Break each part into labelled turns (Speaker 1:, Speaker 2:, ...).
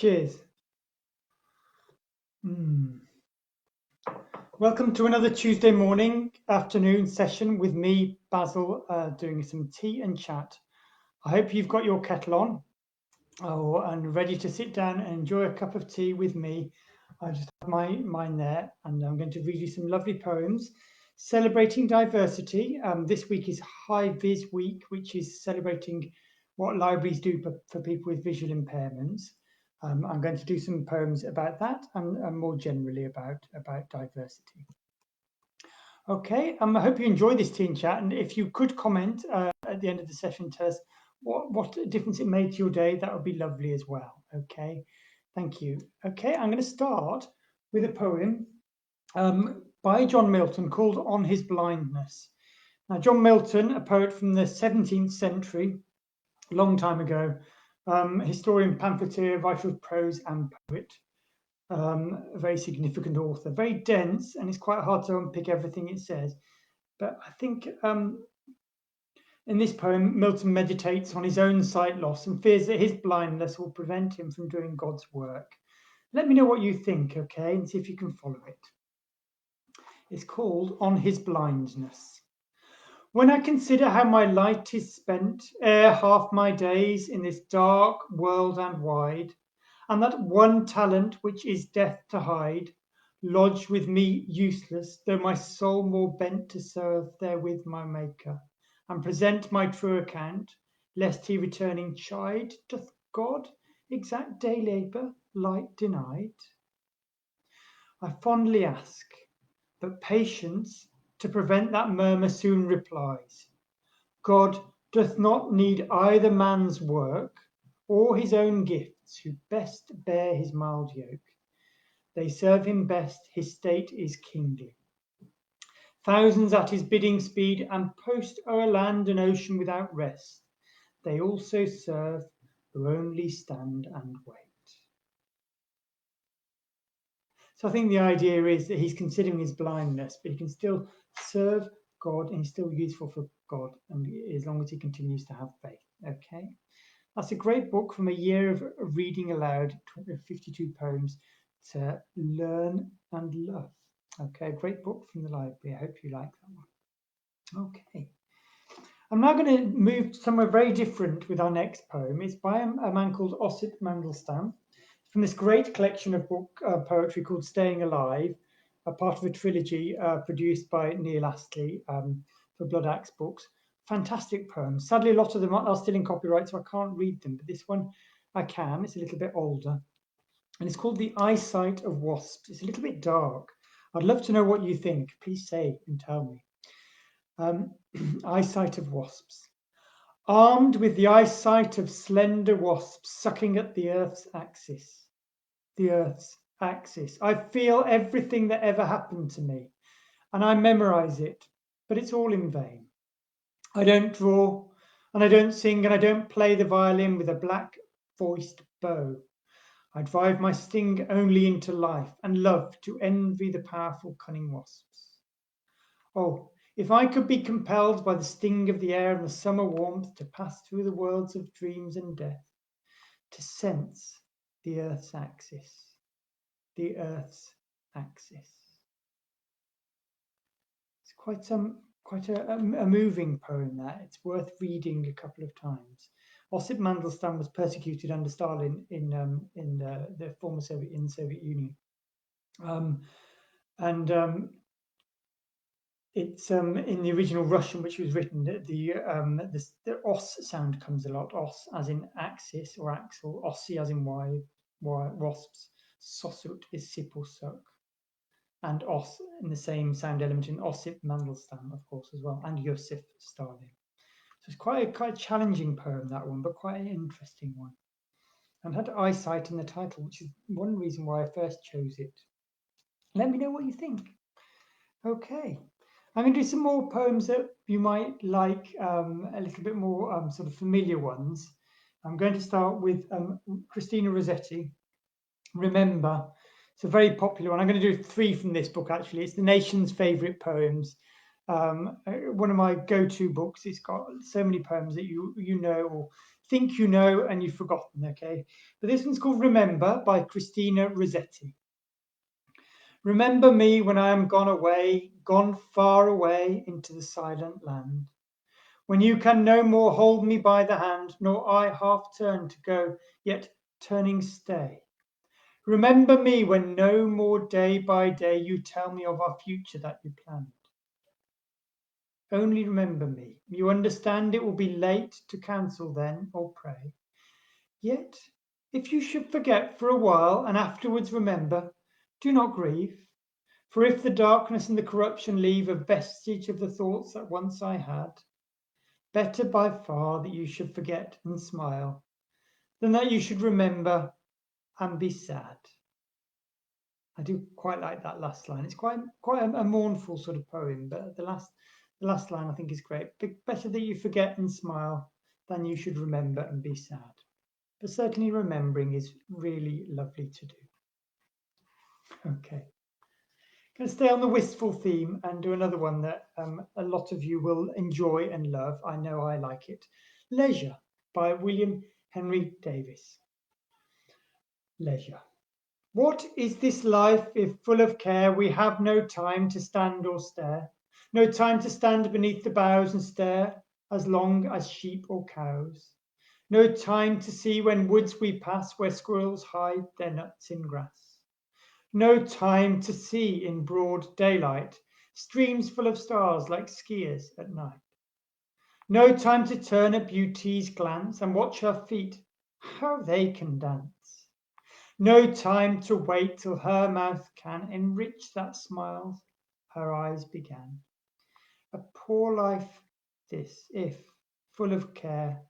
Speaker 1: Cheers. Welcome to another Tuesday morning, afternoon session with me, Basil, doing some tea and chat. I hope you've got your kettle on and ready to sit down and enjoy a cup of tea with me. I just have mine there, and I'm going to read you some lovely poems celebrating diversity. This week is HiVis week, which is celebrating what libraries do for people with visual impairments. I'm going to do some poems about that and more generally about diversity. Okay, I hope you enjoy this teen chat, and if you could comment at the end of the session, tell us what difference it made to your day, that would be lovely as well. Okay, thank you. Okay, I'm going to start with a poem by John Milton called On His Blindness. Now, John Milton, a poet from the 17th century, a long time ago, historian, pamphleteer, writer of prose and poet, a very significant author, very dense, and it's quite hard to unpick everything it says. But I think in this poem, Milton meditates on his own sight loss and fears that his blindness will prevent him from doing God's work. Let me know what you think, okay, and see if you can follow it. It's called On His Blindness. When I consider how my light is spent, ere half my days in this dark world and wide, and that one talent which is death to hide, lodged with me useless, though my soul more bent to serve therewith my Maker, and present my true account, lest he returning chide, doth God exact day labour light denied? I fondly ask, but patience to prevent that murmur soon replies. God doth not need either man's work or his own gifts, who best bear his mild yoke. They serve him best, his state is kingly. Thousands at his bidding speed, and post o'er land and ocean without rest. They also serve who only stand and wait. So I think the idea is that he's considering his blindness, but he can still serve God and he's still useful for God, and as long as he continues to have faith. Okay, that's a great book from a year of reading aloud, 52 poems to learn and love. Okay, great book from the library. I hope you like that one. Okay, I'm now going to move somewhere very different with our next poem. It's by a man called Osip Mandelstam, from this great collection of poetry called Staying Alive, a part of a trilogy produced by Neil Astley for Blood Axe Books. Fantastic poems. Sadly, a lot of them are still in copyright, so I can't read them, but this one I can. It's a little bit older. And it's called The Eyesight of Wasps. It's a little bit dark. I'd love to know what you think. Please say and tell me. Eyesight of Wasps. Armed with the eyesight of slender wasps sucking at the Earth's axis. The Earth's axis. I feel everything that ever happened to me, and I memorize it, but it's all in vain. I don't draw, and I don't sing, and I don't play the violin with a black-voiced bow. I drive my sting only into life, and love to envy the powerful, cunning wasps. Oh, if I could be compelled by the sting of the air and the summer warmth to pass through the worlds of dreams and death, to sense the Earth's axis. The Earth's axis. It's quite a moving poem. That it's worth reading a couple of times. Osip Mandelstam was persecuted under Stalin in the former Soviet Union, it's in the original Russian, which was written, the os sound comes a lot. Os as in axis or axle. Ossi as in wasps. Sosut is sip or suck. And os in the same sound element in Osip Mandelstam, of course, as well, and Joseph Stalin. So it's quite a challenging poem, that one, but quite an interesting one. And had eyesight in the title, which is one reason why I first chose it. Let me know what you think. Okay. I'm going to do some more poems that you might like, a little bit more sort of familiar ones. I'm going to start with Christina Rosetti. Remember, it's a very popular one. I'm going to do 3 from this book, actually. It's the nation's favourite poems. One of my go-to books. It's got so many poems that you know or think you know and you've forgotten, okay? But this one's called Remember by Christina Rosetti. Remember me when I am gone away, gone far away into the silent land, when you can no more hold me by the hand, nor I half turn to go, yet turning stay. Remember me when no more day by day you tell me of our future that you planned. Only remember me. You understand it will be late to cancel then or pray. Yet, if you should forget for a while and afterwards remember, do not grieve. For if the darkness and the corruption leave a vestige of the thoughts that once I had, better by far that you should forget and smile than that you should remember and be sad. I do quite like that last line. It's quite a mournful sort of poem, but the last line I think is great. Better that you forget and smile than you should remember and be sad. But certainly remembering is really lovely to do. Okay. Going to stay on the wistful theme and do another one that a lot of you will enjoy and love. I know I like it. Leisure by W H Davies. Leisure. What is this life if full of care we have no time to stand or stare, no time to stand beneath the boughs and stare as long as sheep or cows, no time to see when woods we pass where squirrels hide their nuts in grass, no time to see in broad daylight streams full of stars like skiers at night, no time to turn at beauty's glance and watch her feet, how they can dance, no time to wait till her mouth can enrich that smile her eyes began. A poor life this, if, full of care,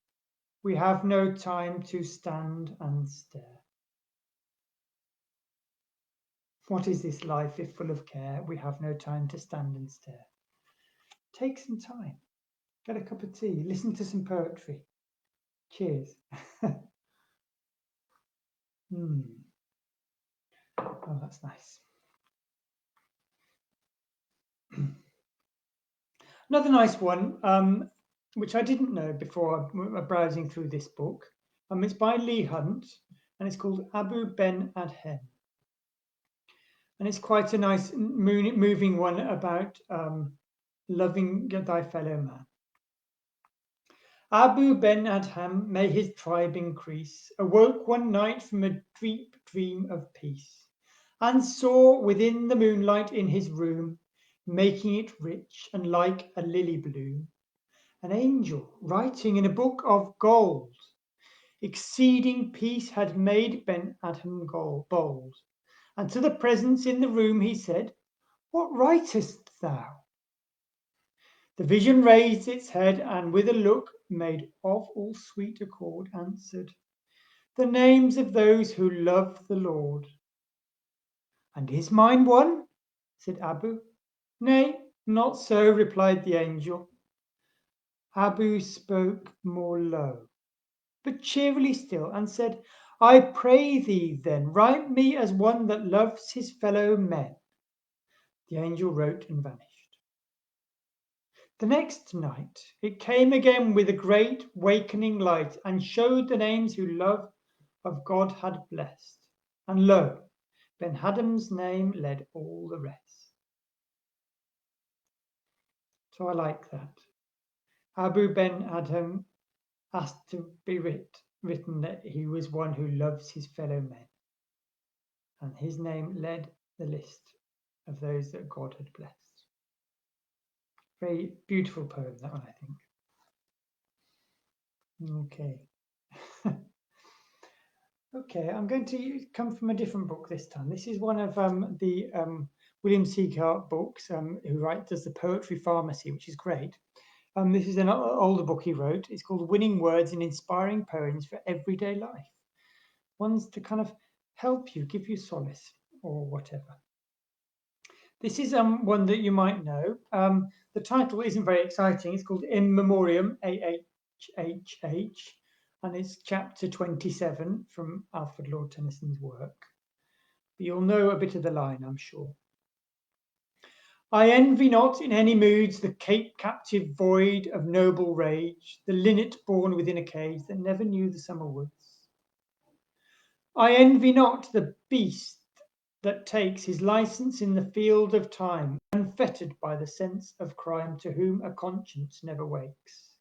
Speaker 1: we have no time to stand and stare. What is this life if full of care we have no time to stand and stare? Take some time, get a cup of tea, listen to some poetry. Cheers. Oh, that's nice. Another nice one, which I didn't know before browsing through this book. It's by Leigh and it's called Abou Ben Adhem. And it's quite a nice, moving one about loving thy fellow man. Abou Ben Adhem, may his tribe increase, awoke one night from a deep dream of peace, and saw within the moonlight in his room, making it rich and like a lily bloom, an angel writing in a book of gold. Exceeding peace had made Ben Adhem bold, and to the presence in the room he said, "What writest thou?" The vision raised its head, and with a look made of all sweet accord answered, "The names of those who love the Lord." "And is mine one?" said Abou. "Nay, not so," replied the angel. Abou spoke more low, but cheerily still, and said, "I pray thee then write me as one that loves his fellow men." The angel wrote and vanished. The next night it came again with a great wakening light, and showed the names who love of God had blessed. And lo, Ben Hadem's name led all the rest. So I like that. Abou Ben Adhem asked to be written that he was one who loves his fellow men. And his name led the list of those that God had blessed. Very beautiful poem, that one, I think. Okay. Okay, I'm going to come from a different book this time. This is one of the William Seagart books, who does the Poetry Pharmacy, which is great. This is an older book he wrote. It's called Winning Words and Inspiring Poems for Everyday Life. Ones to kind of help you, give you solace or whatever. This is one that you might know. The title isn't very exciting. It's called In Memoriam, AHHH, and it's chapter 27 from Alfred Lord Tennyson's work. But you'll know a bit of the line, I'm sure. I envy not in any moods the cape captive void of noble rage, the linnet born within a cage that never knew the summer woods. I envy not the beast that takes his license in the field of time, unfettered by the sense of crime, to whom a conscience never wakes.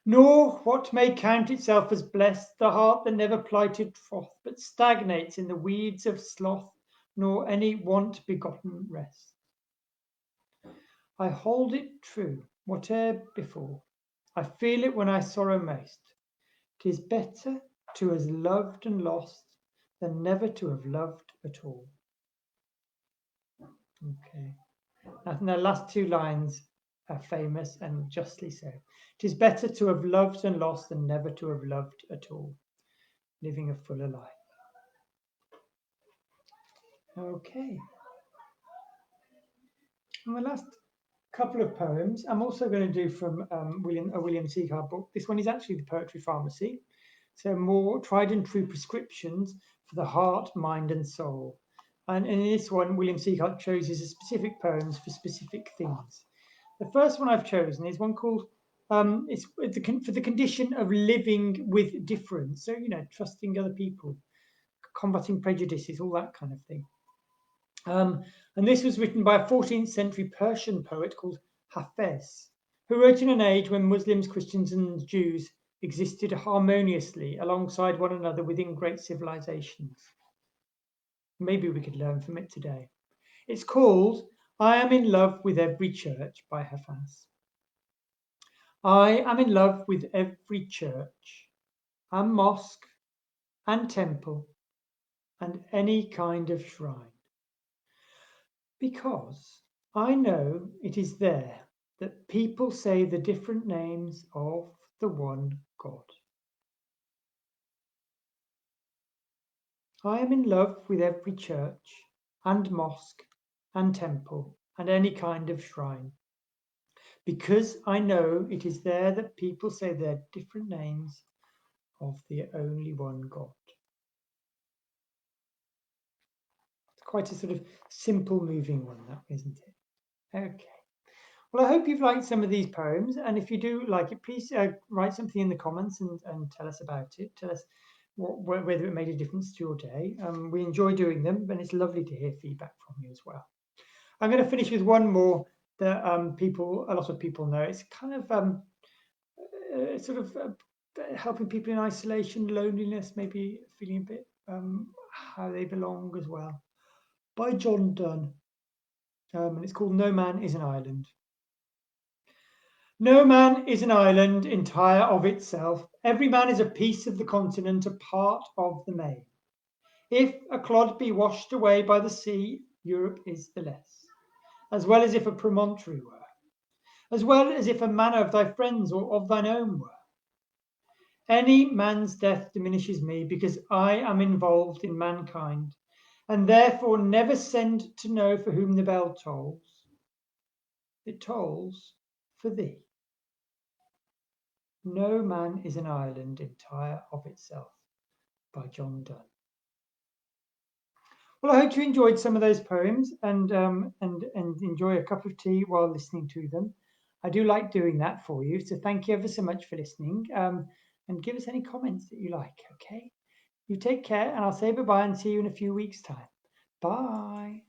Speaker 1: Nor what may count itself as blessed, the heart that never plighted troth, but stagnates in the weeds of sloth, nor any want begotten rest. I hold it true, whate'er before, I feel it when I sorrow most. 'Tis better to have loved and lost than never to have loved at all. Okay. And the last two lines are famous and justly so. It is better to have loved and lost than never to have loved at all. Living a fuller life. Okay. And the last couple of poems I'm also going to do from William Seacard book. This one is actually the Poetry Pharmacy. So more tried and true prescriptions for the heart, mind and soul. And in this one, William Seacard chooses specific poems for specific things. The first one I've chosen is one called it's for the condition of living with difference. So, trusting other people, combating prejudices, all that kind of thing. And this was written by a 14th century Persian poet called Hafaz, who wrote in an age when Muslims, Christians, and Jews existed harmoniously alongside one another within great civilizations. Maybe we could learn from it today. It's called I Am in Love with Every Church by Hafaz. I am in love with every church and mosque and temple and any kind of shrine, because I know it is there that people say the different names of the one God. I am in love with every church and mosque and temple and any kind of shrine, because I know it is there that people say their different names of the only one God. It's quite a sort of simple, moving one, that, isn't it? Okay. Well, I hope you've liked some of these poems, and if you do like it, please write something in the comments and tell us about it. Tell us whether it made a difference to your day. We enjoy doing them, and it's lovely to hear feedback from you as well. I'm going to finish with one more that a lot of people know. It's kind of helping people in isolation, loneliness, maybe feeling a bit how they belong as well, by John Donne, and it's called No Man is an Island. No man is an island entire of itself. Every man is a piece of the continent, a part of the main. If a clod be washed away by the sea, Europe is the less, as well as if a promontory were, as well as if a manor of thy friends or of thine own were. Any man's death diminishes me, because I am involved in mankind, and therefore never send to know for whom the bell tolls. It tolls for thee. No man is an island entire of itself, by John Donne. Well, I hope you enjoyed some of those poems and enjoy a cup of tea while listening to them. I do like doing that for you, so thank you ever so much for listening. And give us any comments that you like, okay? You take care, and I'll say bye-bye and see you in a few weeks' time. Bye.